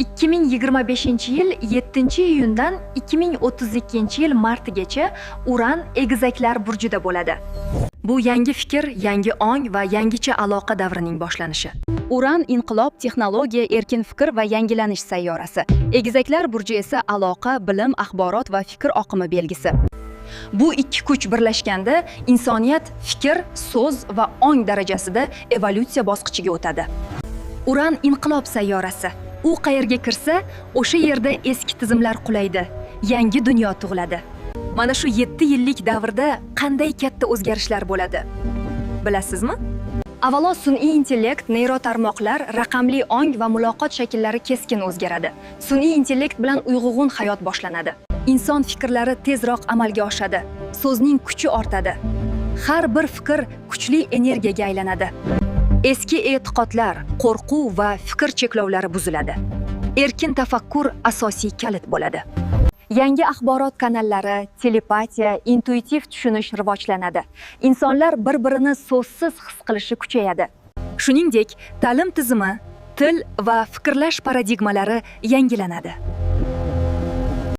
2025-yil 7-iyundan 2032-yil martigacha Uran egizaklar burjida bo'ladi. Bu yangi fikr, yangi ong va yangicha aloqa davrining boshlanishi. Uran inqilob, texnologiya, erkin fikr va yangilanish sayyorasi. Egizaklar burji esa aloqa, bilim, axborot va fikr oqimi belgisi. Bu ikki kuch birlashganda insoniyat fikr, so'z va ong darajasida evolyutsiya bosqichiga o'tadi. Uran inqilob sayyorasi. U qayerga kirsa, o'sha yerda eski tizimlar qulaydi, yangi dunyo tug'iladi. Mana shu 7 yillik davrda qanday katta o'zgarishlar bo'ladi? Bilasizmi? Avvalo, sun'iy intellekt, neyrotarmoqlar, raqamli ong va muloqot shakllari keskin o'zgaradi. Sun'iy intellekt bilan uyg'ug'un hayot boshlanadi. Inson fikrlari tezroq amalga oshadi. So'zning kuchi ortadi. Har bir fikr kuchli energiyaga aylanadi. Eski e'tiqodlar, qo'rquv va fikr cheklovlari buziladi. Erkin tafakkur asosiy kalit bo'ladi. Yangi axborot kanallari, telepatiya, intuitiv tushunish rivojlanadi. Insonlar bir-birini so'zsiz his qilishi kuchayadi. Shuningdek, ta'lim tizimi, til va fikrlash paradigmalari yangilanadi.